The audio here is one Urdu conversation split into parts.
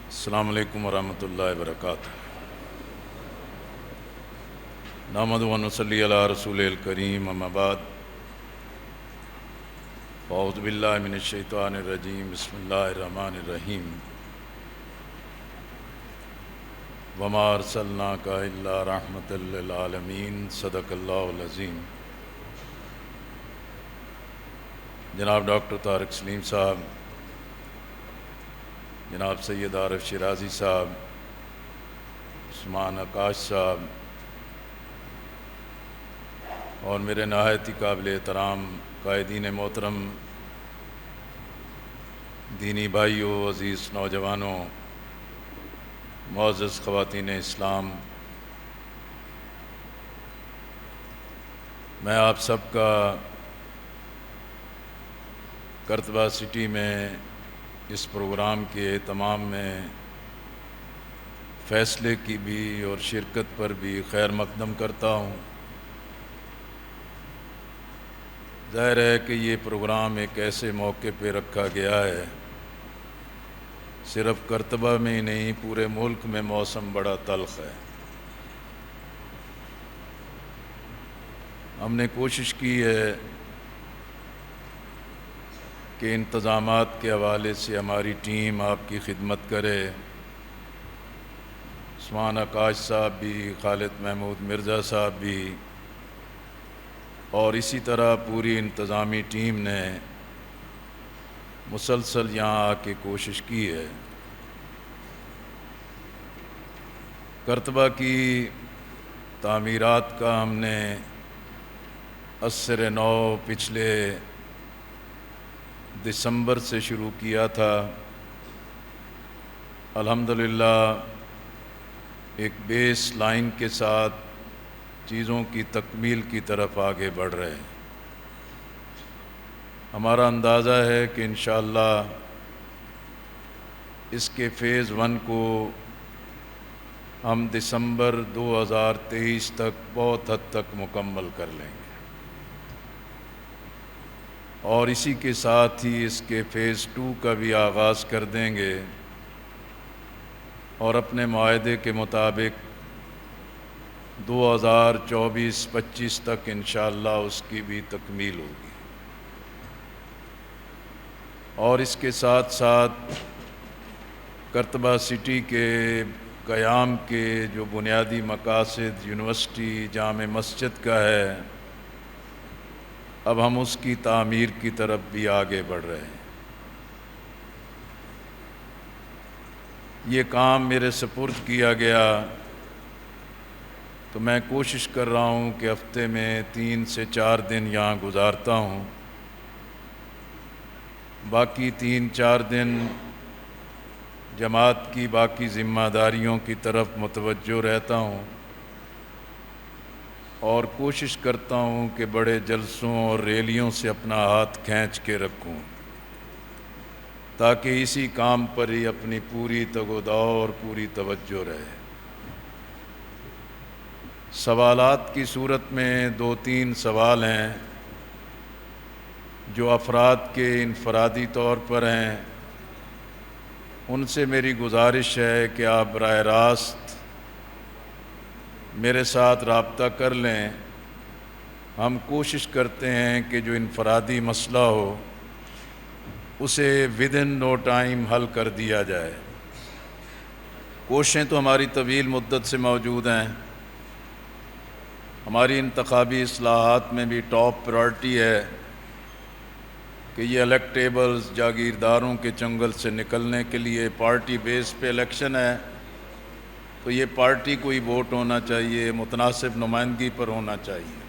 السلام علیکم ورحمۃ اللہ وبرکاتہ۔ نحمد و نصلی علی رسول الکریم، اما بعد، اعوذ باللہ من الشیطان الرجیم، بسم اللہ الرحمن الرحیم۔ وما ارسلناک الا رحمۃ للعالمین، صدق اللہ العظیم۔ جناب ڈاکٹر طارق سلیم صاحب، جناب سید عارف شیرازی صاحب، عثمان آکاش صاحب، اور میرے نہایت ہی قابل احترام قائدین محترم، دینی بھائیوں، عزیز نوجوانوں، معزز خواتین اسلام، میں آپ سب کا کرتبہ سٹی میں اس پروگرام کے اہتمام میں فیصلے کی بھی اور شرکت پر بھی خیر مقدم کرتا ہوں۔ ظاہر ہے کہ یہ پروگرام ایک ایسے موقع پہ رکھا گیا ہے، صرف کرتبہ میں ہی نہیں، پورے ملک میں موسم بڑا تلخ ہے۔ ہم نے کوشش کی ہے کہ انتظامات کے حوالے سے ہماری ٹیم آپ کی خدمت کرے۔ عثمان آکاش صاحب بھی، خالد محمود مرزا صاحب بھی، اور اسی طرح پوری انتظامی ٹیم نے مسلسل یہاں آ کے کوشش کی ہے۔ کرتبہ کی تعمیرات کا ہم نے عصر نو پچھلے دسمبر سے شروع کیا تھا۔ الحمدللہ ایک بیس لائن کے ساتھ چیزوں کی تکمیل کی طرف آگے بڑھ رہے ہیں۔ ہمارا اندازہ ہے کہ انشاءاللہ اس کے فیز 1 کو ہم دسمبر 2023 تک بہت حد تک مکمل کر لیں گے، اور اسی کے ساتھ ہی اس کے فیز 2 کا بھی آغاز کر دیں گے، اور اپنے معاہدے کے مطابق 2024-25 تک انشاءاللہ اس کی بھی تکمیل ہوگی۔ اور اس کے ساتھ ساتھ کرتبہ سٹی کے قیام کے جو بنیادی مقاصد یونیورسٹی جامع مسجد کا ہے، اب ہم اس کی تعمیر کی طرف بھی آگے بڑھ رہے ہیں۔ یہ کام میرے سپرد کیا گیا تو میں کوشش کر رہا ہوں کہ ہفتے میں 3 سے 4 دن یہاں گزارتا ہوں، باقی 3-4 دن جماعت کی باقی ذمہ داریوں کی طرف متوجہ رہتا ہوں، اور کوشش کرتا ہوں کہ بڑے جلسوں اور ریلیوں سے اپنا ہاتھ کھینچ کے رکھوں، تاکہ اسی کام پر ہی اپنی پوری تگ و دو اور پوری توجہ رہے۔ سوالات کی صورت میں 2-3 سوال ہیں جو افراد کے انفرادی طور پر ہیں، ان سے میری گزارش ہے کہ آپ براہ راست میرے ساتھ رابطہ کر لیں۔ ہم کوشش کرتے ہیں کہ جو انفرادی مسئلہ ہو اسے ودن نو ٹائم حل کر دیا جائے۔ کوششیں تو ہماری طویل مدت سے موجود ہیں۔ ہماری انتخابی اصلاحات میں بھی ٹاپ پرائرٹی ہے کہ یہ الیکٹیبلز جاگیرداروں کے چنگل سے نکلنے کے لیے پارٹی بیس پہ الیکشن ہے، تو یہ پارٹی کو ہی ووٹ ہونا چاہیے، متناسب نمائندگی پر ہونا چاہیے۔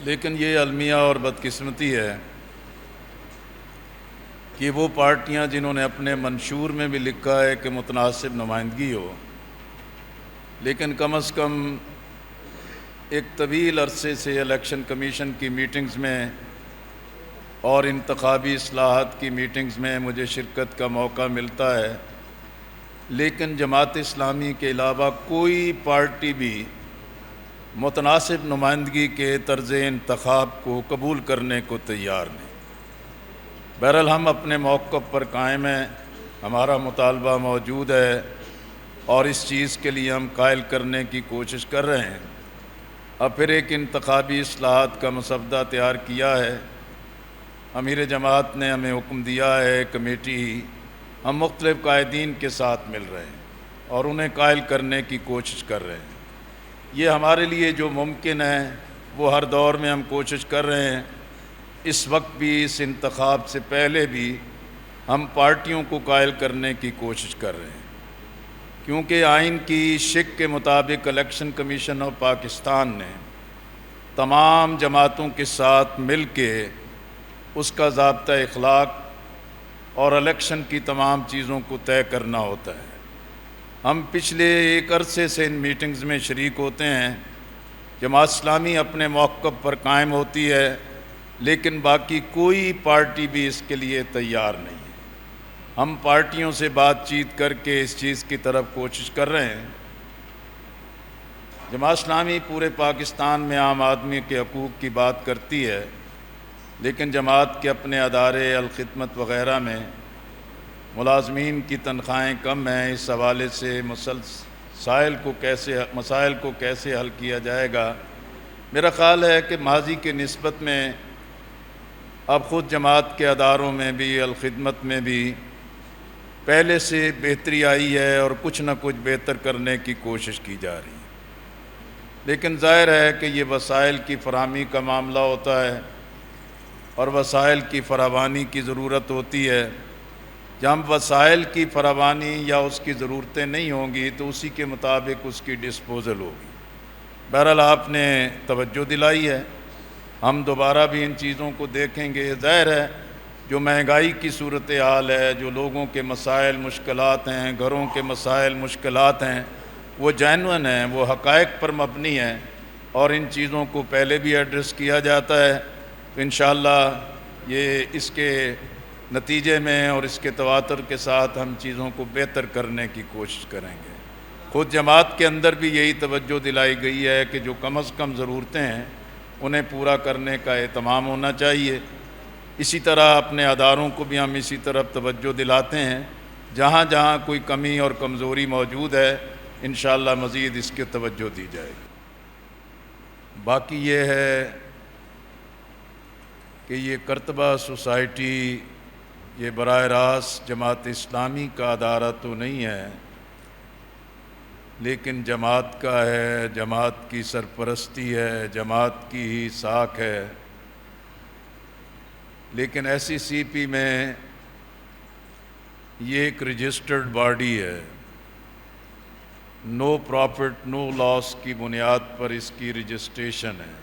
لیکن یہ المیہ اور بدقسمتی ہے کہ وہ پارٹیاں جنہوں نے اپنے منشور میں بھی لکھا ہے کہ متناسب نمائندگی ہو، لیکن کم از کم ایک طویل عرصے سے الیکشن کمیشن کی میٹنگز میں اور انتخابی اصلاحات کی میٹنگز میں مجھے شرکت کا موقع ملتا ہے، لیکن جماعت اسلامی کے علاوہ کوئی پارٹی بھی متناسب نمائندگی کے طرز انتخاب کو قبول کرنے کو تیار نہیں۔ بہرحال ہم اپنے موقف پر قائم ہیں ہمارا مطالبہ موجود ہے اور اس چیز کے لیے ہم قائل کرنے کی کوشش کر رہے ہیں۔ اب پھر ایک انتخابی اصلاحات کا مسودہ تیار کیا ہے، امیر جماعت نے ہمیں حکم دیا ہے کمیٹی، ہم مختلف قائدین کے ساتھ مل رہے ہیں اور انہیں قائل کرنے کی کوشش کر رہے ہیں۔ یہ ہمارے لیے جو ممکن ہے وہ ہر دور میں ہم کوشش کر رہے ہیں۔ اس وقت بھی، اس انتخاب سے پہلے بھی ہم پارٹیوں کو قائل کرنے کی کوشش کر رہے ہیں، کیونکہ آئین کی شق کے مطابق الیکشن کمیشن آف پاکستان نے تمام جماعتوں کے ساتھ مل کے اس کا ضابطہ اخلاق اور الیکشن کی تمام چیزوں کو طے کرنا ہوتا ہے۔ ہم پچھلے ایک عرصے سے ان میٹنگز میں شریک ہوتے ہیں۔ جماعت اسلامی اپنے موقف پر قائم ہوتی ہے، لیکن باقی کوئی پارٹی بھی اس کے لیے تیار نہیں ہے۔ ہم پارٹیوں سے بات چیت کر کے اس چیز کی طرف کوشش کر رہے ہیں۔ جماعت اسلامی پورے پاکستان میں عام آدمی کے حقوق کی بات کرتی ہے، لیکن جماعت کے اپنے ادارے الخدمت وغیرہ میں ملازمین کی تنخواہیں کم ہیں۔ اس حوالے سے مسائل کو کیسے حل کیا جائے گا؟ میرا خیال ہے کہ ماضی کے نسبت میں اب خود جماعت کے اداروں میں بھی، الخدمت میں بھی پہلے سے بہتری آئی ہے اور کچھ نہ کچھ بہتر کرنے کی کوشش کی جا رہی ہے، لیکن ظاہر ہے کہ یہ وسائل کی فراہمی کا معاملہ ہوتا ہے اور وسائل کی فراوانی کی ضرورت ہوتی ہے۔ جب وسائل کی فراوانی یا اس کی ضرورتیں نہیں ہوں گی تو اسی کے مطابق اس کی ڈسپوزل ہوگی۔ بہرحال آپ نے توجہ دلائی ہے، ہم دوبارہ بھی ان چیزوں کو دیکھیں گے۔ ظاہر ہے جو مہنگائی کی صورتحال ہے، جو لوگوں کے مسائل مشکلات ہیں، گھروں کے مسائل مشکلات ہیں، وہ جینوئن ہیں، وہ حقائق پر مبنی ہیں اور ان چیزوں کو پہلے بھی ایڈریس کیا جاتا ہے۔ تو انشاءاللہ یہ اس کے نتیجے میں اور اس کے تواتر کے ساتھ ہم چیزوں کو بہتر کرنے کی کوشش کریں گے۔ خود جماعت کے اندر بھی یہی توجہ دلائی گئی ہے کہ جو کم از کم ضرورتیں ہیں انہیں پورا کرنے کا اہتمام ہونا چاہیے۔ اسی طرح اپنے اداروں کو بھی ہم اسی طرف توجہ دلاتے ہیں، جہاں جہاں کوئی کمی اور کمزوری موجود ہے انشاءاللہ مزید اس کی توجہ دی جائے گی۔ باقی یہ ہے کہ یہ کرتبہ سوسائٹی یہ براہ راست جماعت اسلامی کا ادارہ تو نہیں ہے، لیکن جماعت کا ہے، جماعت کی سرپرستی ہے، جماعت کی ہی ساکھ ہے۔ لیکن ایس ای سی پی میں یہ ایک رجسٹرڈ باڈی ہے، نو پروفٹ نو لاس کی بنیاد پر اس کی رجسٹریشن ہے،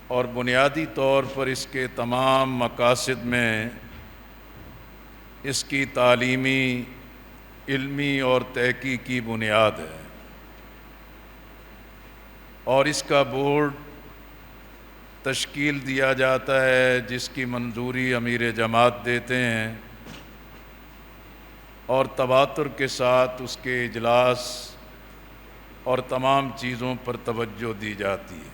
اور بنیادی طور پر اس کے تمام مقاصد میں اس کی تعلیمی، علمی اور تحقیقی بنیاد ہے، اور اس کا بورڈ تشکیل دیا جاتا ہے جس کی منظوری امیر جماعت دیتے ہیں، اور تواتر کے ساتھ اس کے اجلاس اور تمام چیزوں پر توجہ دی جاتی ہے۔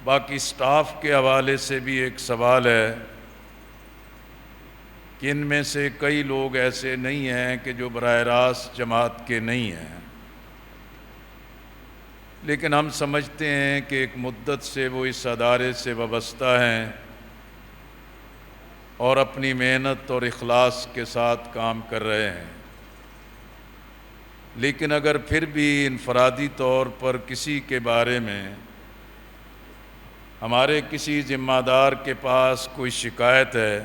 باقی سٹاف کے حوالے سے بھی ایک سوال ہے کہ ان میں سے کئی لوگ ایسے نہیں ہیں کہ جو براہ راست جماعت کے نہیں ہیں، لیکن ہم سمجھتے ہیں کہ ایک مدت سے وہ اس ادارے سے وابستہ ہیں اور اپنی محنت اور اخلاص کے ساتھ کام کر رہے ہیں، لیکن اگر پھر بھی انفرادی طور پر کسی کے بارے میں ہمارے کسی ذمہ دار کے پاس کوئی شکایت ہے،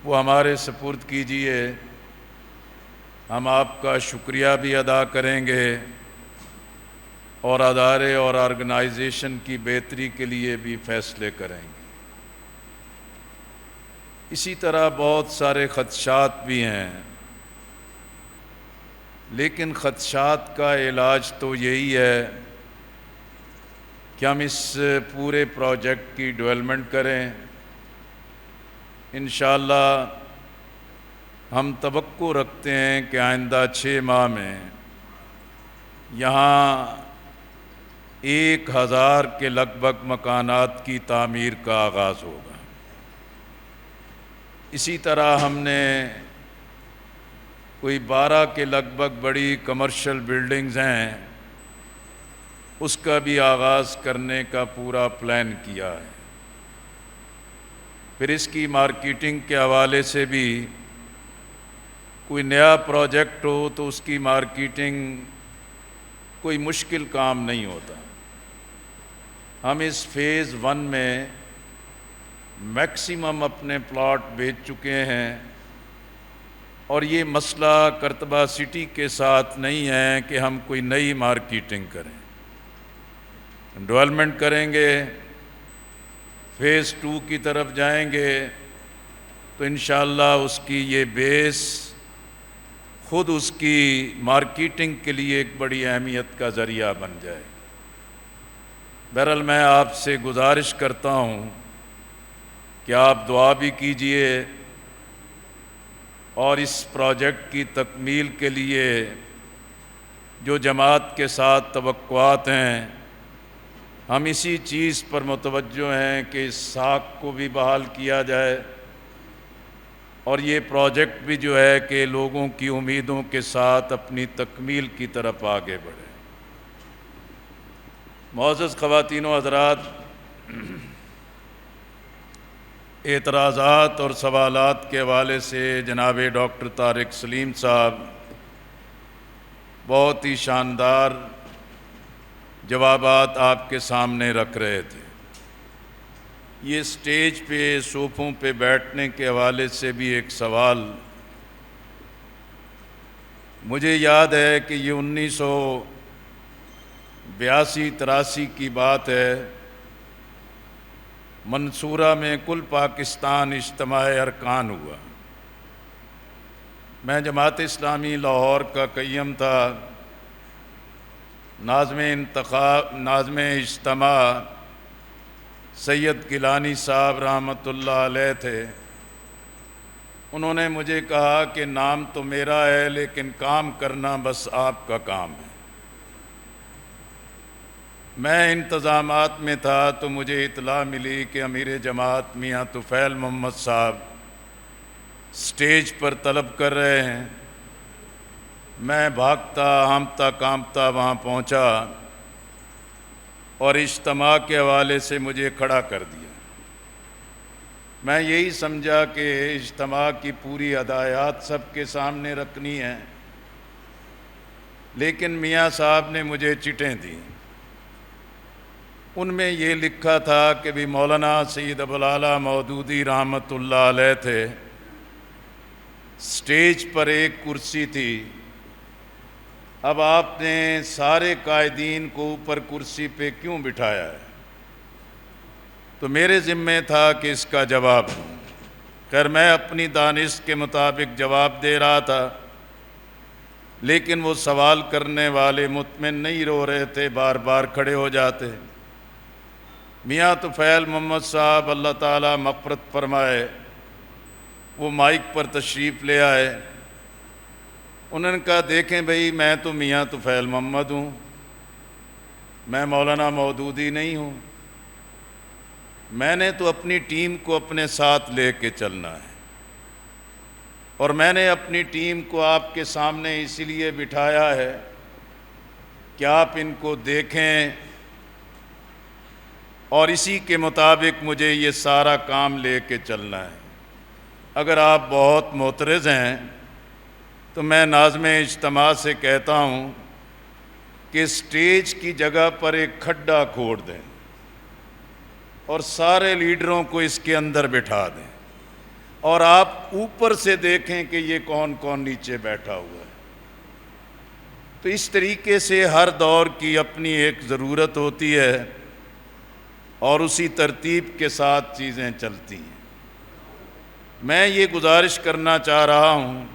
وہ ہمارے سپرد کیجیے، ہم آپ کا شکریہ بھی ادا کریں گے اور ادارے اور آرگنائزیشن کی بہتری کے لیے بھی فیصلے کریں گے۔ اسی طرح بہت سارے خدشات بھی ہیں، لیکن خدشات کا علاج تو یہی ہے کہ ہم اس پورے پروجیکٹ کی ڈیولپمنٹ کریں۔ انشاءاللہ ہم توقع رکھتے ہیں کہ آئندہ 6 ماہ میں یہاں 1000 کے لگ بھگ مکانات کی تعمیر کا آغاز ہوگا۔ اسی طرح ہم نے کوئی 12 کے لگ بھگ بڑی کمرشل بلڈنگز ہیں، اس کا بھی آغاز کرنے کا پورا پلان کیا ہے۔ پھر اس کی مارکیٹنگ کے حوالے سے بھی کوئی نیا پروجیکٹ ہو تو اس کی مارکیٹنگ کوئی مشکل کام نہیں ہوتا۔ ہم اس فیز 1 میں میکسیمم اپنے پلاٹ بیچ چکے ہیں، اور یہ مسئلہ کرتبہ سٹی کے ساتھ نہیں ہے کہ ہم کوئی نئی مارکیٹنگ کریں۔ ہم ڈیولپمنٹ کریں گے، فیز 2 کی طرف جائیں گے تو انشاءاللہ اس کی یہ بیس خود اس کی مارکیٹنگ کے لیے ایک بڑی اہمیت کا ذریعہ بن جائے۔ بہرحال میں آپ سے گزارش کرتا ہوں کہ آپ دعا بھی کیجئے، اور اس پروجیکٹ کی تکمیل کے لیے جو جماعت کے ساتھ توقعات ہیں، ہم اسی چیز پر متوجہ ہیں کہ اس ساکھ کو بھی بحال کیا جائے، اور یہ پروجیکٹ بھی جو ہے کہ لوگوں کی امیدوں کے ساتھ اپنی تکمیل کی طرف آگے بڑھے۔ معزز خواتین و حضرات، اعتراضات اور سوالات کے حوالے سے جناب ڈاکٹر طارق سلیم صاحب بہت ہی شاندار جوابات آپ کے سامنے رکھ رہے تھے۔ یہ سٹیج پہ صوفوں پہ بیٹھنے کے حوالے سے بھی ایک سوال مجھے یاد ہے کہ یہ 1982-83 کی بات ہے۔ منصورہ میں کل پاکستان اجتماع ارکان ہوا۔ میں جماعت اسلامی لاہور کا قیم تھا۔ ناظم اجتماع سید گیلانی صاحب رحمۃ اللہ علیہ تھے۔ انہوں نے مجھے کہا کہ نام تو میرا ہے لیکن کام کرنا بس آپ کا کام ہے۔ میں انتظامات میں تھا تو مجھے اطلاع ملی کہ امیر جماعت میاں طفیل محمد صاحب سٹیج پر طلب کر رہے ہیں۔ میں بھاگتا ہامتا کامتا وہاں پہنچا اور اجتماع کے حوالے سے مجھے کھڑا کر دیا۔ میں یہی سمجھا کہ اجتماع کی پوری ہدایات سب کے سامنے رکھنی ہے، لیکن میاں صاحب نے مجھے چٹیں دیں۔ ان میں یہ لکھا تھا کہ بھی مولانا سید ابوالعالیٰ مودودی رحمۃ اللہ علیہ تھے، سٹیج پر ایک کرسی تھی، اب آپ نے سارے قائدین کو اوپر کرسی پہ کیوں بٹھایا ہے؟ تو میرے ذمے تھا کہ اس کا جواب دوں۔ خیر میں اپنی دانش کے مطابق جواب دے رہا تھا، لیکن وہ سوال کرنے والے مطمئن نہیں رو رہے تھے، بار بار کھڑے ہو جاتے۔ میاں طفیل محمد صاحب اللہ تعالیٰ مغفرت فرمائے، وہ مائک پر تشریف لے آئے۔ انہوں نے کہا دیکھیں بھئی، میں تو میاں طفیل محمد ہوں، میں مولانا مودودی نہیں ہوں۔ میں نے تو اپنی ٹیم کو اپنے ساتھ لے کے چلنا ہے، اور میں نے اپنی ٹیم کو آپ کے سامنے اسی لیے بٹھایا ہے کہ آپ ان کو دیکھیں، اور اسی کے مطابق مجھے یہ سارا کام لے کے چلنا ہے۔ اگر آپ بہت معترض ہیں تو میں ناظم اجتماع سے کہتا ہوں کہ سٹیج کی جگہ پر ایک کھڈا کھوڑ دیں اور سارے لیڈروں کو اس کے اندر بٹھا دیں، اور آپ اوپر سے دیکھیں کہ یہ کون کون نیچے بیٹھا ہوا ہے۔ تو اس طریقے سے ہر دور کی اپنی ایک ضرورت ہوتی ہے، اور اسی ترتیب کے ساتھ چیزیں چلتی ہیں۔ میں یہ گزارش کرنا چاہ رہا ہوں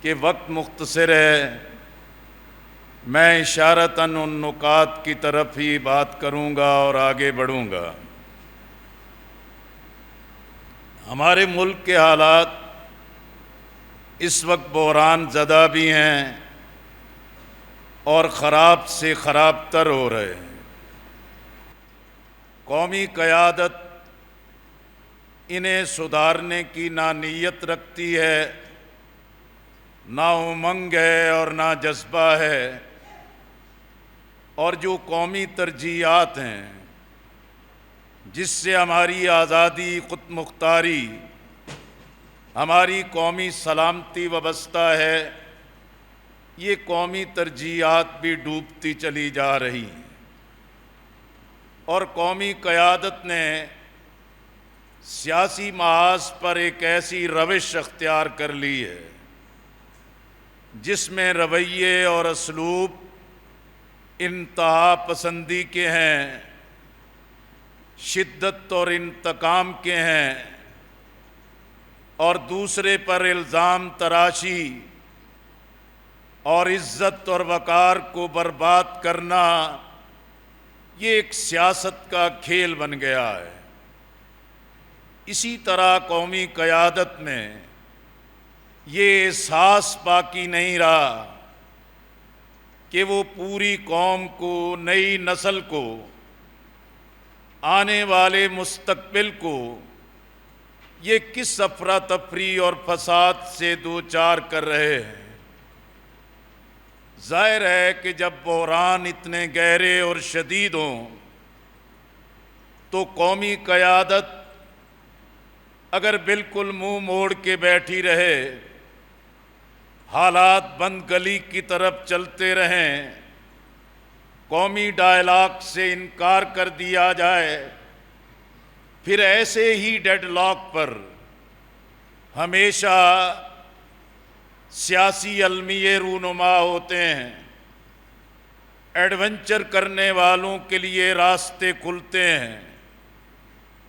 کہ وقت مختصر ہے، میں اشارتاً ان نکات کی طرف ہی بات کروں گا اور آگے بڑھوں گا۔ ہمارے ملک کے حالات اس وقت بحران زدہ بھی ہیں اور خراب سے خراب تر ہو رہے ہیں۔ قومی قیادت انہیں سدھارنے کی نہ نیت رکھتی ہے، نہ امنگ ہے اور نہ جذبہ ہے، اور جو قومی ترجیحات ہیں جس سے ہماری آزادی، خود مختاری، ہماری قومی سلامتی وابستہ ہے، یہ قومی ترجیحات بھی ڈوبتی چلی جا رہی ہیں، اور قومی قیادت نے سیاسی محاذ پر ایک ایسی روش اختیار کر لی ہے جس میں رویے اور اسلوب انتہا پسندی کے ہیں، شدت اور انتقام کے ہیں، اور دوسرے پر الزام تراشی اور عزت اور وقار کو برباد کرنا، یہ ایک سیاست کا کھیل بن گیا ہے۔ اسی طرح قومی قیادت میں یہ احساس باقی نہیں رہا کہ وہ پوری قوم کو، نئی نسل کو، آنے والے مستقبل کو یہ کس افراتفری اور فساد سے دوچار کر رہے ہیں۔ ظاہر ہے کہ جب بحران اتنے گہرے اور شدید ہوں تو قومی قیادت اگر بالکل منہ موڑ کے بیٹھی رہے، حالات بند گلی کی طرف چلتے رہیں، قومی ڈائلاگ سے انکار کر دیا جائے، پھر ایسے ہی ڈیڈ لاک پر ہمیشہ سیاسی المیے رونما ہوتے ہیں، ایڈونچر کرنے والوں کے لیے راستے کھلتے ہیں،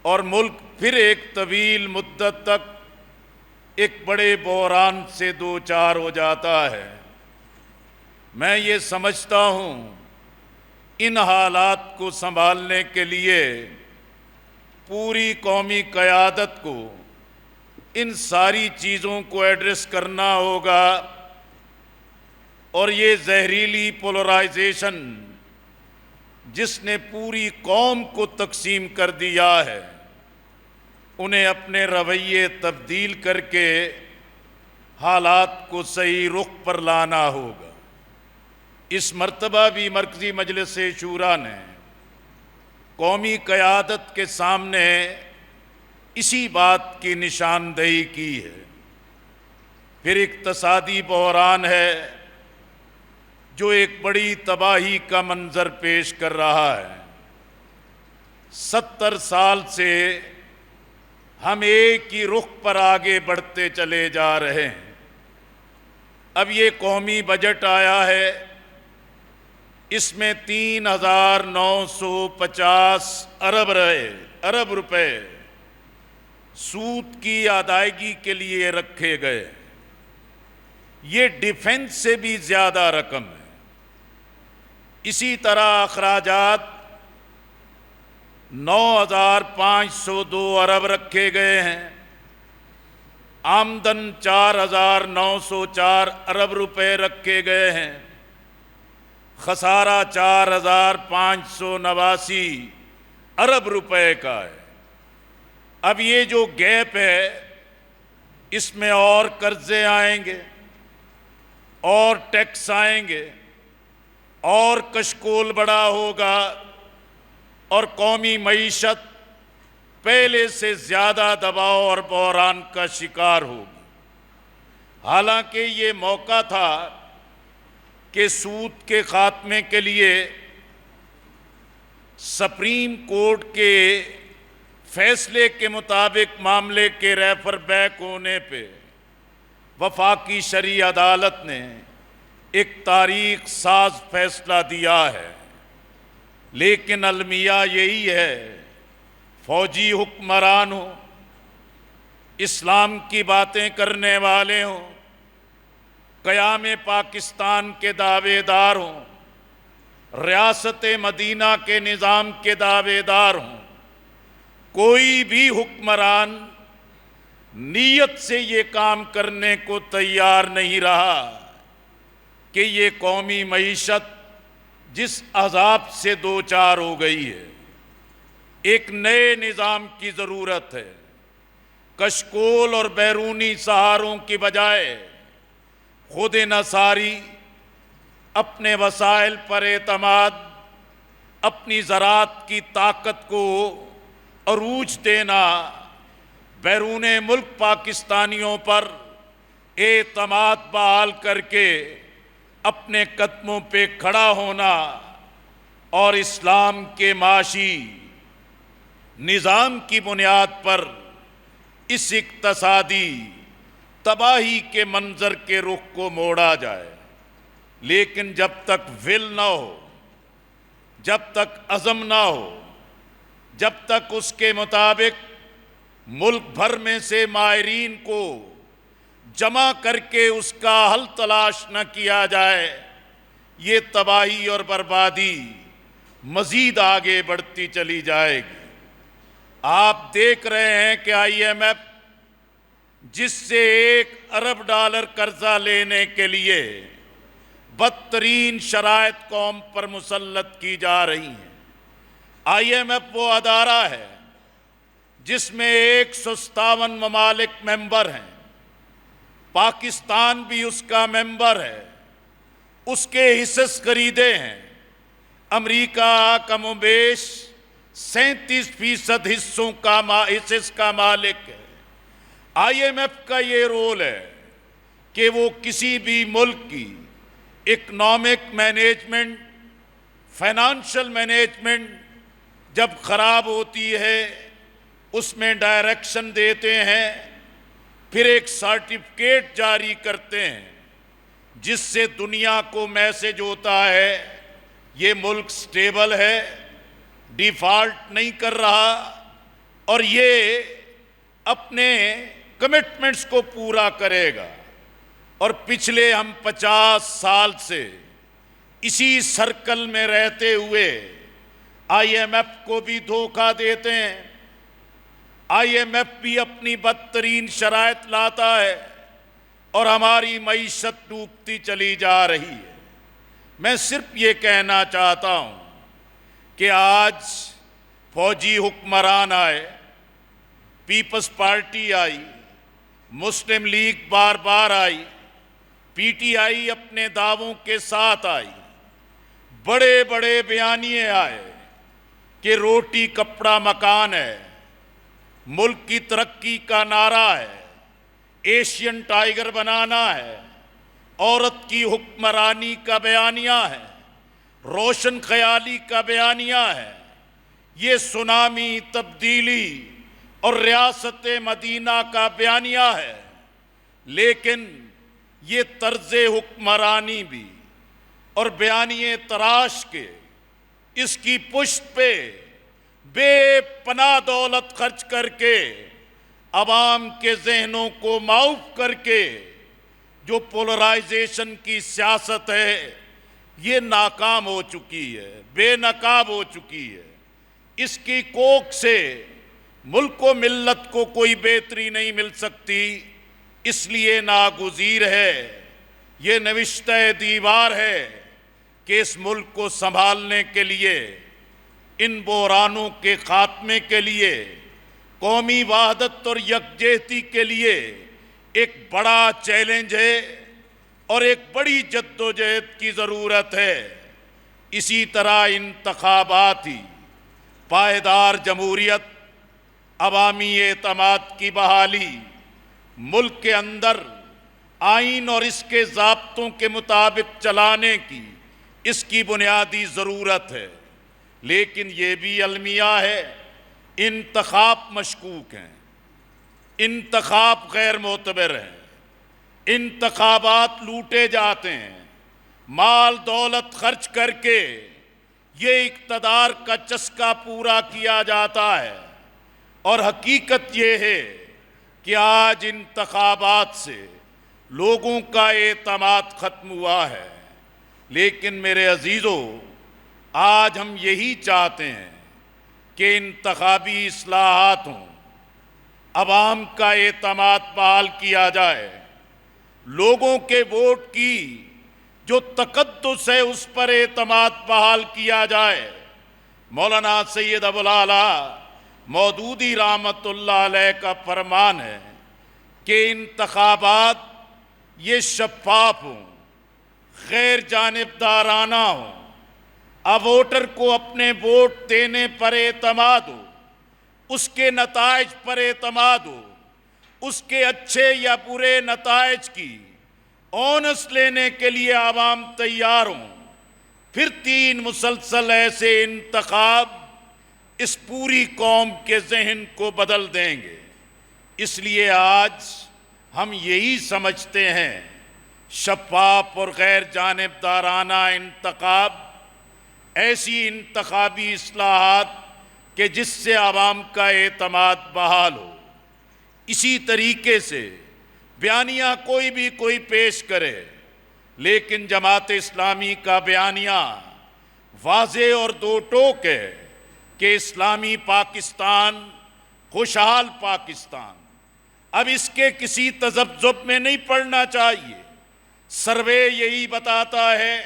اور ملک پھر ایک طویل مدت تک ایک بڑے بحران سے دوچار ہو جاتا ہے۔ میں یہ سمجھتا ہوں ان حالات کو سنبھالنے کے لیے پوری قومی قیادت کو ان ساری چیزوں کو ایڈریس کرنا ہوگا، اور یہ زہریلی پولرائزیشن جس نے پوری قوم کو تقسیم کر دیا ہے، انہیں اپنے رویے تبدیل کر کے حالات کو صحیح رخ پر لانا ہوگا۔ اس مرتبہ بھی مرکزی مجلس شورا نے قومی قیادت کے سامنے اسی بات کی نشاندہی کی ہے۔ پھر اقتصادی بحران ہے جو ایک بڑی تباہی کا منظر پیش کر رہا ہے۔ 70 سال سے ہم ایک ہی رخ پر آگے بڑھتے چلے جا رہے ہیں۔ اب یہ قومی بجٹ آیا ہے، اس میں 3950 ارب روپے سود کی ادائیگی کے لیے رکھے گئے۔ یہ ڈیفنس سے بھی زیادہ رقم ہے۔ اسی طرح اخراجات 9502 ارب رکھے گئے ہیں۔ آمدن 4904 ارب روپے رکھے گئے ہیں۔ خسارہ 4589 ارب روپے کا ہے۔ اب یہ جو گیپ ہے، اس میں اور قرضے آئیں گے، اور ٹیکس آئیں گے، اور کشکول بڑا ہوگا، اور قومی معیشت پہلے سے زیادہ دباؤ اور بحران کا شکار ہوگی۔ حالانکہ یہ موقع تھا کہ سود کے خاتمے کے لیے سپریم کورٹ کے فیصلے کے مطابق معاملے کے ریفر بیک ہونے پہ وفاقی شرعی عدالت نے ایک تاریخ ساز فیصلہ دیا ہے، لیکن المیہ یہی ہے، فوجی حکمران ہوں، اسلام کی باتیں کرنے والے ہوں، قیام پاکستان کے دعوے دار ہوں، ریاست مدینہ کے نظام کے دعوے دار ہوں، کوئی بھی حکمران نیت سے یہ کام کرنے کو تیار نہیں رہا کہ یہ قومی معیشت جس عذاب سے دوچار ہو گئی ہے، ایک نئے نظام کی ضرورت ہے۔ کشکول اور بیرونی سہاروں کی بجائے خود انحصاری، اپنے وسائل پر اعتماد، اپنی زراعت کی طاقت کو عروج دینا، بیرون ملک پاکستانیوں پر اعتماد بحال کر کے اپنے قدموں پہ کھڑا ہونا اور اسلام کے معاشی نظام کی بنیاد پر اس اقتصادی تباہی کے منظر کے رخ کو موڑا جائے۔ لیکن جب تک ول نہ ہو، جب تک عزم نہ ہو، جب تک اس کے مطابق ملک بھر میں سے ماہرین کو جمع کر کے اس کا حل تلاش نہ کیا جائے، یہ تباہی اور بربادی مزید آگے بڑھتی چلی جائے گی۔ آپ دیکھ رہے ہیں کہ IMF جس سے $1 ارب قرضہ لینے کے لیے بدترین شرائط قوم پر مسلط کی جا رہی ہیں۔ IMF وہ ادارہ ہے جس میں 157 ممالک ممبر ہیں، پاکستان بھی اس کا ممبر ہے، اس کے حصص خریدے ہیں۔ امریکہ کم و بیش 37% حصص کا مالک ہے۔ IMF کا یہ رول ہے کہ وہ کسی بھی ملک کی اکنامک مینجمنٹ، فائنانشل مینجمنٹ جب خراب ہوتی ہے اس میں ڈائریکشن دیتے ہیں، پھر ایک سرٹیفکیٹ جاری کرتے ہیں جس سے دنیا کو میسج ہوتا ہے یہ ملک سٹیبل ہے، ڈیفالٹ نہیں کر رہا اور یہ اپنے کمٹمنٹس کو پورا کرے گا۔ اور پچھلے ہم 50 سال سے اسی سرکل میں رہتے ہوئے IMF کو بھی دھوکہ دیتے ہیں۔ IMF بھی اپنی بدترین شرائط لاتا ہے اور ہماری معیشت ڈوبتی چلی جا رہی ہے۔ میں صرف یہ کہنا چاہتا ہوں کہ آج فوجی حکمران آئے، پیپلز پارٹی آئی، مسلم لیگ بار بار آئی، PTI اپنے دعووں کے ساتھ آئی، بڑے بڑے بیانیے آئے کہ روٹی کپڑا مکان ہے، ملک کی ترقی کا نعرہ ہے، ایشین ٹائیگر بنانا ہے، عورت کی حکمرانی کا بیانیہ ہے، روشن خیالی کا بیانیہ ہے، یہ سونامی تبدیلی اور ریاست مدینہ کا بیانیہ ہے۔ لیکن یہ طرز حکمرانی بھی اور بیانیے تراش کے اس کی پشت پہ بے پناہ دولت خرچ کر کے عوام کے ذہنوں کو معاف کر کے جو پولرائزیشن کی سیاست ہے یہ ناکام ہو چکی ہے، بے نقاب ہو چکی ہے۔ اس کی کوکھ سے ملک و ملت کو کوئی بہتری نہیں مل سکتی، اس لیے ناگزیر ہے، یہ نوشتہ دیوار ہے کہ اس ملک کو سنبھالنے کے لیے، ان بحرانوں کے خاتمے کے لیے، قومی وحدت اور یکجہتی کے لیے ایک بڑا چیلنج ہے اور ایک بڑی جدوجہد کی ضرورت ہے۔ اسی طرح انتخابات ہی پائیدار جمہوریت، عوامی اعتماد کی بحالی، ملک کے اندر آئین اور اس کے ضابطوں کے مطابق چلانے کی اس کی بنیادی ضرورت ہے۔ لیکن یہ بھی المیہ ہے، انتخاب مشکوک ہیں، انتخاب غیر معتبر ہیں، انتخابات لوٹے جاتے ہیں، مال دولت خرچ کر کے یہ اقتدار کا چسکا پورا کیا جاتا ہے۔ اور حقیقت یہ ہے کہ آج انتخابات سے لوگوں کا اعتماد ختم ہوا ہے۔ لیکن میرے عزیزو، آج ہم یہی چاہتے ہیں کہ انتخابی اصلاحات ہوں، عوام کا اعتماد بحال کیا جائے، لوگوں کے ووٹ کی جو تقدس ہے اس پر اعتماد بحال کیا جائے۔ مولانا سید ابوالعلا مودودی رحمۃ اللہ علیہ کا فرمان ہے کہ انتخابات یہ شفاف ہوں، غیر جانبدارانہ ہوں، اب ووٹر کو اپنے ووٹ دینے پر اعتماد ہو، اس کے نتائج پر اعتماد ہو، اس کے اچھے یا برے نتائج کی اونس لینے کے لیے عوام تیار ہوں، پھر 3 مسلسل ایسے انتخاب اس پوری قوم کے ذہن کو بدل دیں گے۔ اس لیے آج ہم یہی سمجھتے ہیں، شفاف اور غیر جانبدارانہ انتخاب، ایسی انتخابی اصلاحات کہ جس سے عوام کا اعتماد بحال ہو۔ اسی طریقے سے بیانیہ کوئی پیش کرے، لیکن جماعت اسلامی کا بیانیہ واضح اور دو ٹوک ہے کہ اسلامی پاکستان، خوشحال پاکستان۔ اب اس کے کسی تذبذب میں نہیں پڑنا چاہیے۔ سروے یہی بتاتا ہے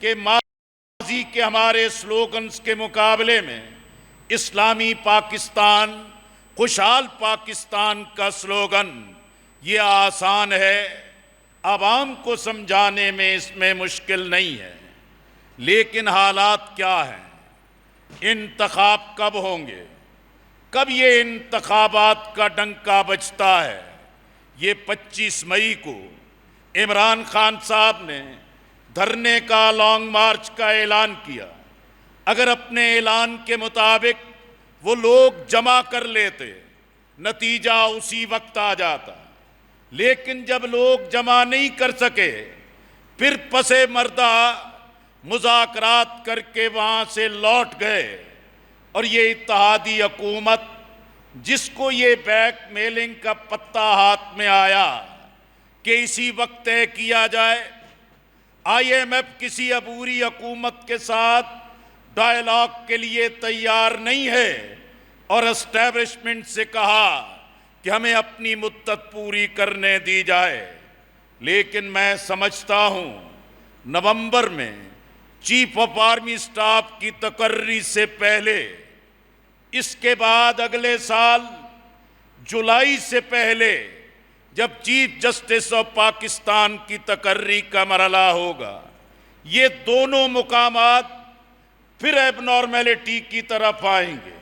کہ ماضی کے ہمارے سلوگنز کے مقابلے میں اسلامی پاکستان، خوشحال پاکستان کا سلوگن یہ آسان ہے، عوام کو سمجھانے میں اس میں مشکل نہیں ہے، لیکن حالات کیا ہیں؟ انتخاب کب ہوں گے؟ کب یہ انتخابات کا ڈنکا بجتا ہے؟ یہ 25 مئی کو عمران خان صاحب نے دھرنے کا، لانگ مارچ کا اعلان کیا۔ اگر اپنے اعلان کے مطابق وہ لوگ جمع کر لیتے، نتیجہ اسی وقت آ جاتا، لیکن جب لوگ جمع نہیں کر سکے، پھر پس مردہ مذاکرات کر کے وہاں سے لوٹ گئے، اور یہ اتحادی حکومت جس کو یہ بیک میلنگ کا پتہ ہاتھ میں آیا کہ اسی وقت طے کیا جائے، آئی ایم ایف کسی عبوری حکومت کے ساتھ ڈائیلاگ کے لیے تیار نہیں ہے، اور اسٹیبلشمنٹ سے کہا کہ ہمیں اپنی مدت پوری کرنے دی جائے۔ لیکن میں سمجھتا ہوں نومبر میں چیف آف آرمی اسٹاف کی تقرری سے پہلے، اس کے بعد اگلے سال جولائی سے پہلے جب چیف جسٹس آف پاکستان کی تقرری کا مرحلہ ہوگا، یہ دونوں مقامات پھر ایب نارمیلٹی کی طرف آئیں گے،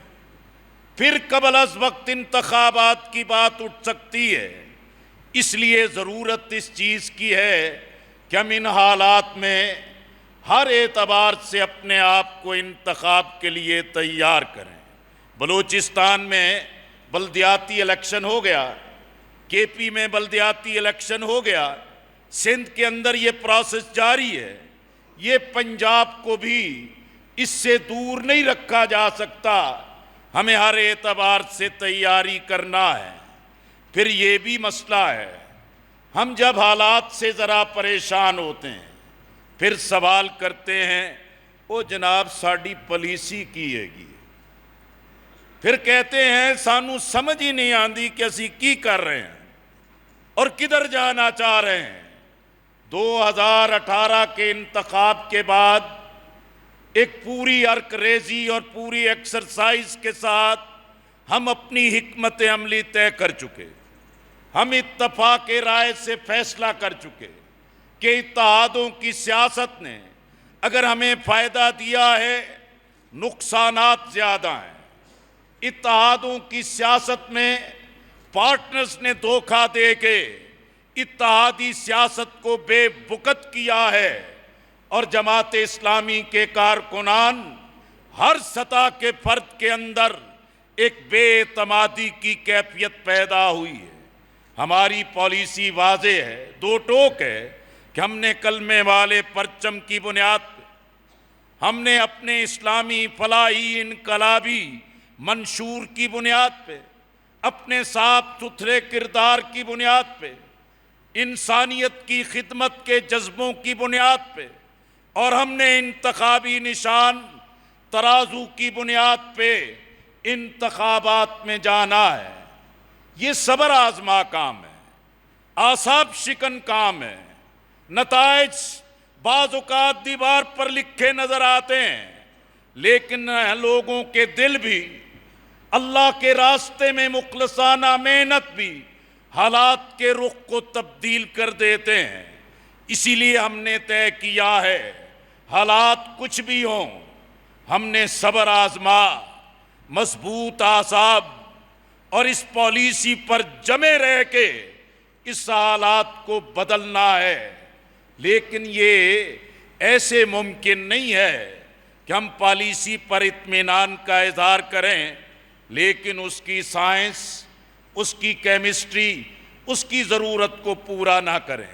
پھر قبل از وقت انتخابات کی بات اٹھ سکتی ہے۔ اس لیے ضرورت اس چیز کی ہے کہ ہم ان حالات میں ہر اعتبار سے اپنے آپ کو انتخاب کے لیے تیار کریں۔ بلوچستان میں بلدیاتی الیکشن ہو گیا، کے پی میں بلدیاتی الیکشن ہو گیا، سندھ کے اندر یہ پروسیس جاری ہے۔ یہ پنجاب کو بھی اس سے دور نہیں رکھا جا سکتا، ہمیں ہر اعتبار سے تیاری کرنا ہے۔ پھر یہ بھی مسئلہ ہے، ہم جب حالات سے ذرا پریشان ہوتے ہیں، پھر سوال کرتے ہیں وہ جناب ساڑی پالیسی کی ہے گی، پھر کہتے ہیں سانو سمجھ ہی نہیں آندی کہ اسی کی کر رہے ہیں اور کدھر جانا چاہ رہے ہیں۔ 2018 کے انتخاب کے بعد ایک پوری عرق ریزی اور پوری ایکسرسائز کے ساتھ ہم اپنی حکمت عملی طے کر چکے، ہم اتفاق رائے سے فیصلہ کر چکے کہ اتحادوں کی سیاست نے اگر ہمیں فائدہ دیا ہے، نقصانات زیادہ ہیں۔ اتحادوں کی سیاست میں پارٹنرز نے دھوکہ دے کے اتحادی سیاست کو بے بکت کیا ہے، اور جماعت اسلامی کے کارکنان ہر سطح کے فرد کے اندر ایک بے اعتمادی کی کیفیت پیدا ہوئی ہے۔ ہماری پالیسی واضح ہے، دو ٹوک ہے کہ ہم نے کلمے والے پرچم کی بنیاد پہ، ہم نے اپنے اسلامی فلاحی انقلابی منشور کی بنیاد پہ، اپنے صاف ستھرے کردار کی بنیاد پہ، انسانیت کی خدمت کے جذبوں کی بنیاد پہ، اور ہم نے انتخابی نشان ترازو کی بنیاد پہ انتخابات میں جانا ہے۔ یہ صبر آزما کام ہے، اعصاب شکن کام ہے، نتائج بعض اوقات دیوار پر لکھے نظر آتے ہیں، لیکن لوگوں کے دل بھی اللہ کے راستے میں مخلصانہ محنت بھی حالات کے رخ کو تبدیل کر دیتے ہیں۔ اسی لیے ہم نے طے کیا ہے، حالات کچھ بھی ہوں، ہم نے صبر آزما، مضبوط اعصاب اور اس پالیسی پر جمے رہ کے اس حالات کو بدلنا ہے۔ لیکن یہ ایسے ممکن نہیں ہے کہ ہم پالیسی پر اطمینان کا اظہار کریں لیکن اس کی سائنس، اس کی کیمسٹری، اس کی ضرورت کو پورا نہ کریں۔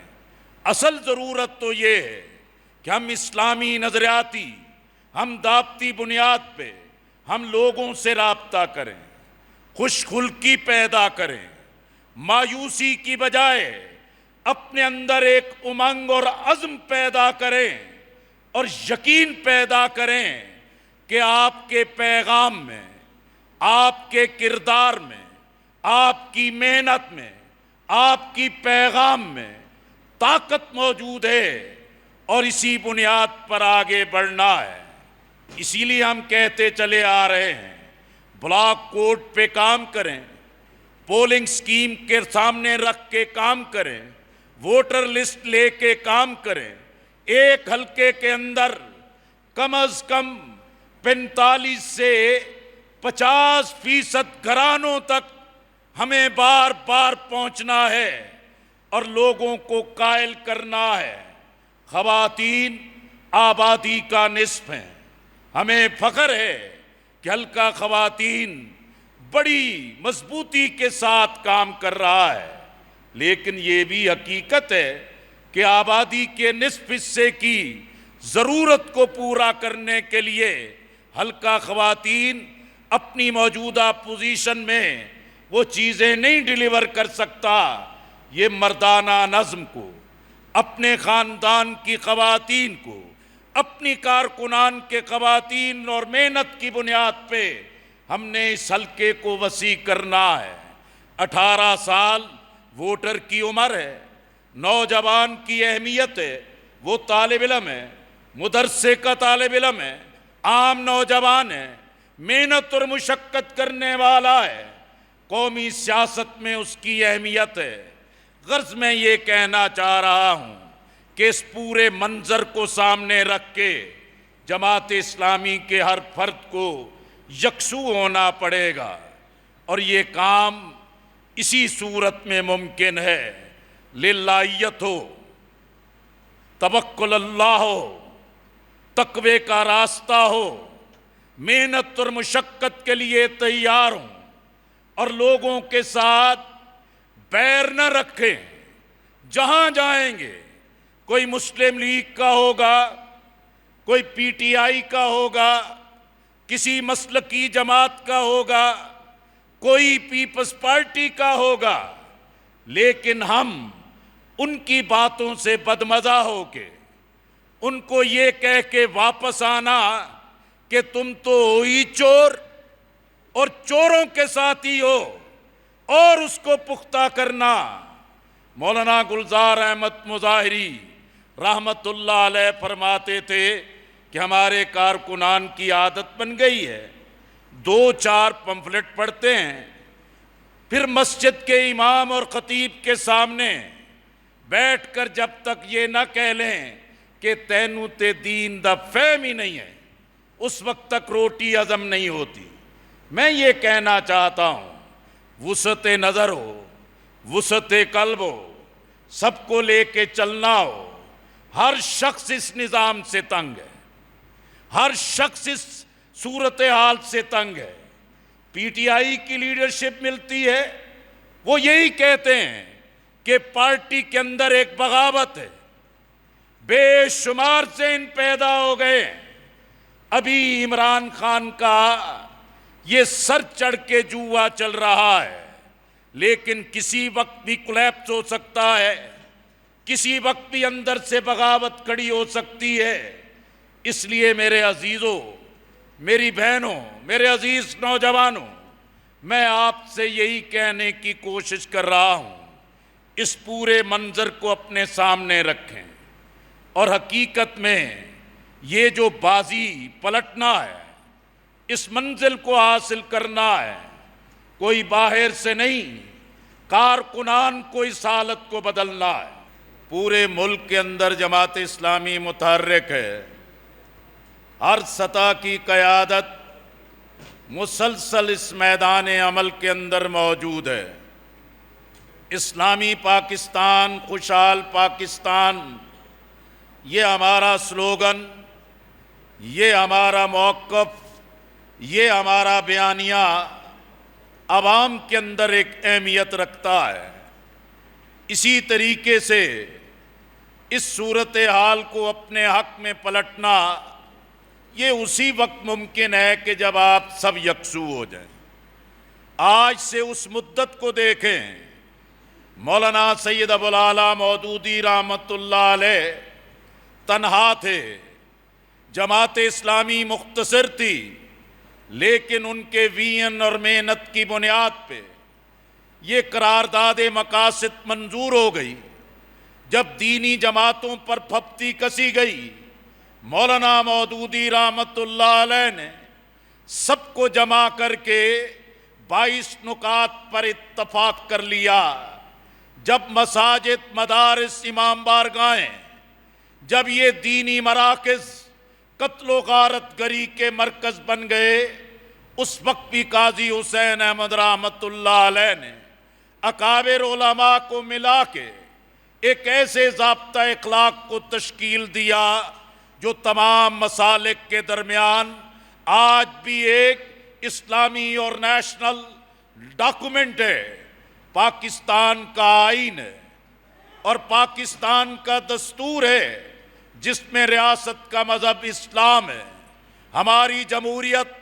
اصل ضرورت تو یہ ہے کہ ہم اسلامی نظریاتی، ہم ضابطی بنیاد پہ ہم لوگوں سے رابطہ کریں، خوش خلقی پیدا کریں، مایوسی کی بجائے اپنے اندر ایک امنگ اور عزم پیدا کریں اور یقین پیدا کریں کہ آپ کے پیغام میں، آپ کے کردار میں، آپ کی محنت میں، آپ کی پیغام میں طاقت موجود ہے اور اسی بنیاد پر آگے بڑھنا ہے۔ اسی لیے ہم کہتے چلے آ رہے ہیں، بلاک کوڈ پہ کام کریں، پولنگ سکیم کے سامنے رکھ کے کام کریں، ووٹر لسٹ لے کے کام کریں، ایک حلقے کے اندر کم از کم 45 سے 50% گھرانوں تک ہمیں بار بار پہنچنا ہے اور لوگوں کو قائل کرنا ہے۔ خواتین آبادی کا نصف ہیں، ہمیں فخر ہے کہ حلقہ خواتین بڑی مضبوطی کے ساتھ کام کر رہا ہے، لیکن یہ بھی حقیقت ہے کہ آبادی کے نصف حصے کی ضرورت کو پورا کرنے کے لیے حلقہ خواتین اپنی موجودہ پوزیشن میں وہ چیزیں نہیں ڈیلیور کر سکتا۔ یہ مردانہ نظم کو، اپنے خاندان کی خواتین کو، اپنی کارکنان کے خواتین اور محنت کی بنیاد پہ ہم نے اس حلقے کو وسیع کرنا ہے۔ 18 سال ووٹر کی عمر ہے، نوجوان کی اہمیت ہے، وہ طالب علم ہے، مدرسے کا طالب علم ہے، عام نوجوان ہے، محنت اور مشقت کرنے والا ہے، قومی سیاست میں اس کی اہمیت ہے۔ غرض میں یہ کہنا چاہ رہا ہوں کہ اس پورے منظر کو سامنے رکھ کے جماعت اسلامی کے ہر فرد کو یکسو ہونا پڑے گا اور یہ کام اسی صورت میں ممکن ہے۔ للہیت ہو، توکل اللہ ہو، تقوی کا راستہ ہو، محنت اور مشقت کے لیے تیار ہوں اور لوگوں کے ساتھ بیر نہ رکھیں۔ جہاں جائیں گے، کوئی مسلم لیگ کا ہوگا، کوئی پی ٹی آئی کا ہوگا، کسی مسلکی جماعت کا ہوگا، کوئی پیپلز پارٹی کا ہوگا، لیکن ہم ان کی باتوں سے بدمزہ ہو کے ان کو یہ کہہ کے واپس آنا کہ تم تو ہو ہی چور اور چوروں کے ساتھی ہو، اور اس کو پختہ کرنا۔ مولانا گلزار احمد مظاہری رحمت اللہ علیہ فرماتے تھے کہ ہمارے کارکنان کی عادت بن گئی ہے، 2-4 پمفلٹ پڑھتے ہیں، پھر مسجد کے امام اور خطیب کے سامنے بیٹھ کر جب تک یہ نہ کہہ لیں کہ تینوں تے دین دا فہم ہی نہیں ہے، اس وقت تک روٹی ہضم نہیں ہوتی۔ میں یہ کہنا چاہتا ہوں، وسعت نظر ہو، وسعت قلب ہو، سب کو لے کے چلنا ہو۔ ہر شخص اس نظام سے تنگ ہے، ہر شخص اس صورتحال سے تنگ ہے۔ پی ٹی آئی کی لیڈرشپ ملتی ہے، وہ یہی کہتے ہیں کہ پارٹی کے اندر ایک بغاوت ہے، بے شمار ذہن پیدا ہو گئے۔ ابھی عمران خان کا یہ سر چڑھ کے جوا چل رہا ہے، لیکن کسی وقت بھی کولیپس ہو سکتا ہے، کسی وقت بھی اندر سے بغاوت کھڑی ہو سکتی ہے۔ اس لیے میرے عزیزوں، میری بہنوں، میرے عزیز نوجوانوں، میں آپ سے یہی کہنے کی کوشش کر رہا ہوں، اس پورے منظر کو اپنے سامنے رکھیں اور حقیقت میں یہ جو بازی پلٹنا ہے، اس منزل کو حاصل کرنا ہے، کوئی باہر سے نہیں، کارکنان کو اس حالت کو بدلنا ہے۔ پورے ملک کے اندر جماعت اسلامی متحرک ہے، ہر سطح کی قیادت مسلسل اس میدان عمل کے اندر موجود ہے۔ اسلامی پاکستان، خوشحال پاکستان، یہ ہمارا سلوگن، یہ ہمارا موقف، یہ ہمارا بیانیہ عوام کے اندر ایک اہمیت رکھتا ہے۔ اسی طریقے سے اس صورتحال کو اپنے حق میں پلٹنا یہ اسی وقت ممکن ہے کہ جب آپ سب یکسو ہو جائیں۔ آج سے اس مدت کو دیکھیں، مولانا سید ابو العالیٰ مودودی رحمۃ اللہ علیہ تنہا تھے، جماعت اسلامی مختصر تھی، لیکن ان کے وین اور محنت کی بنیاد پہ یہ قرارداد مقاصد منظور ہو گئی۔ جب دینی جماعتوں پر پھپتی کسی گئی، مولانا مودودی رحمۃ اللہ علیہ نے سب کو جمع کر کے 22 نکات پر اتفاق کر لیا۔ جب مساجد، مدارس، امام بارگاہیں، جب یہ دینی مراکز قتل و غارت گری کے مرکز بن گئے، اس وقت بھی قاضی حسین احمد رحمۃ اللہ علیہ نے اکابر علماء کو ملا کے ایک ایسے ضابطہ اخلاق کو تشکیل دیا جو تمام مسالک کے درمیان آج بھی ایک اسلامی اور نیشنل ڈاکومنٹ ہے۔ پاکستان کا آئین ہے اور پاکستان کا دستور ہے جس میں ریاست کا مذہب اسلام ہے۔ ہماری جمہوریت،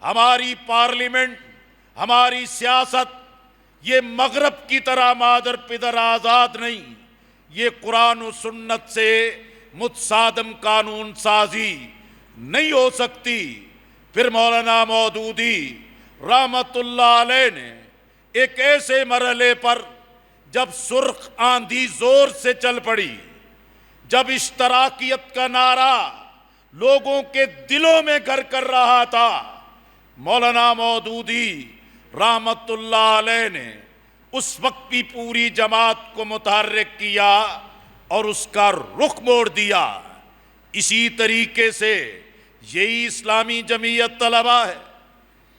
ہماری پارلیمنٹ، ہماری سیاست یہ مغرب کی طرح مادر پدر آزاد نہیں، یہ قرآن و سنت سے متصادم قانون سازی نہیں ہو سکتی۔ پھر مولانا مودودی رحمت اللہ علیہ نے ایک ایسے مرحلے پر جب سرخ آندھی زور سے چل پڑی، جب اشتراکیت کا نعرہ لوگوں کے دلوں میں گھر کر رہا تھا، مولانا مودودی رحمت اللہ علیہ نے اس وقت بھی پوری جماعت کو متحرک کیا اور اس کا رخ موڑ دیا۔ اسی طریقے سے یہی اسلامی جمعیت طلبہ ہے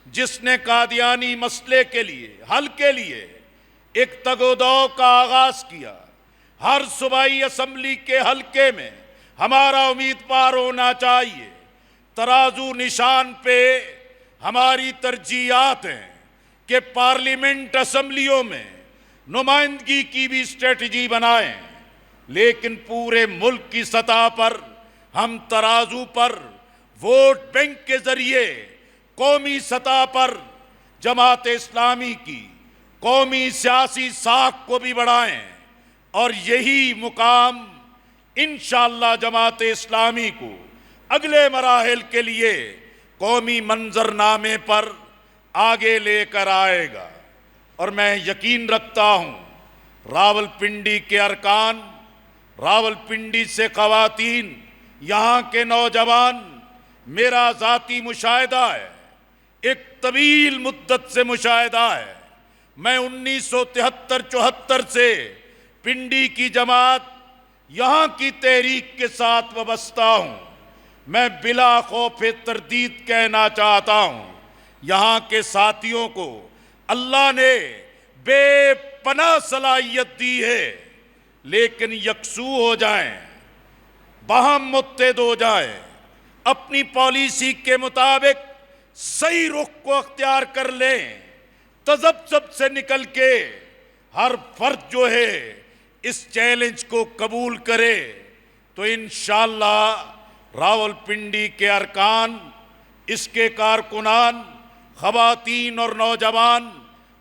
جس نے قادیانی مسئلے کے لیے، حل کے لیے ایک تگ و دو کا آغاز کیا۔ ہر صوبائی اسمبلی کے حلقے میں ہمارا امیدوار ہونا چاہیے۔ ترازو نشان پہ ہماری ترجیحات ہیں کہ پارلیمنٹ اسمبلیوں میں نمائندگی کی بھی اسٹریٹجی بنائیں، لیکن پورے ملک کی سطح پر ہم ترازو پر ووٹ بینک کے ذریعے قومی سطح پر جماعت اسلامی کی قومی سیاسی ساکھ کو بھی بڑھائیں، اور یہی مقام انشاءاللہ جماعت اسلامی کو اگلے مراحل کے لیے قومی منظرنامے پر آگے لے کر آئے گا۔ اور میں یقین رکھتا ہوں راولپنڈی کے ارکان، راولپنڈی سے خواتین، یہاں کے نوجوان، میرا ذاتی مشاہدہ ہے، ایک طویل مدت سے مشاہدہ ہے۔ میں 1973-74 سے پنڈی کی جماعت، یہاں کی تحریک کے ساتھ وابستہ ہوں۔ میں بلا خوف تردید کہنا چاہتا ہوں، یہاں کے ساتھیوں کو اللہ نے بے پناہ صلاحیت دی ہے، لیکن یکسو ہو جائیں، باہم متحد ہو جائیں، اپنی پالیسی کے مطابق صحیح رخ کو اختیار کر لیں، تذبذب سے نکل کے ہر فرد جو ہے اس چیلنج کو قبول کرے، تو انشاءاللہ راولپنڈی کے ارکان، اس کے کارکنان، خواتین اور نوجوان،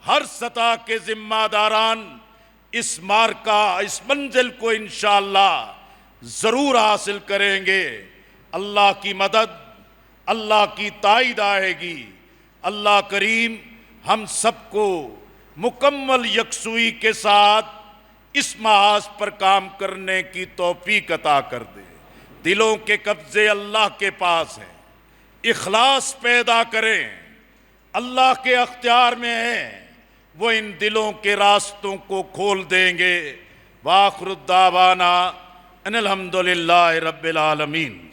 ہر سطح کے ذمہ داران اس مارکہ، اس منزل کو انشاءاللہ ضرور حاصل کریں گے۔ اللہ کی مدد، اللہ کی تائید آئے گی۔ اللہ کریم ہم سب کو مکمل یکسوئی کے ساتھ اس محاذ پر کام کرنے کی توفیق عطا کر دے۔ دلوں کے قبضے اللہ کے پاس ہیں، اخلاص پیدا کریں، اللہ کے اختیار میں ہے، وہ ان دلوں کے راستوں کو کھول دیں گے۔ وآخر الدعوانا ان الحمدللہ رب العالمین۔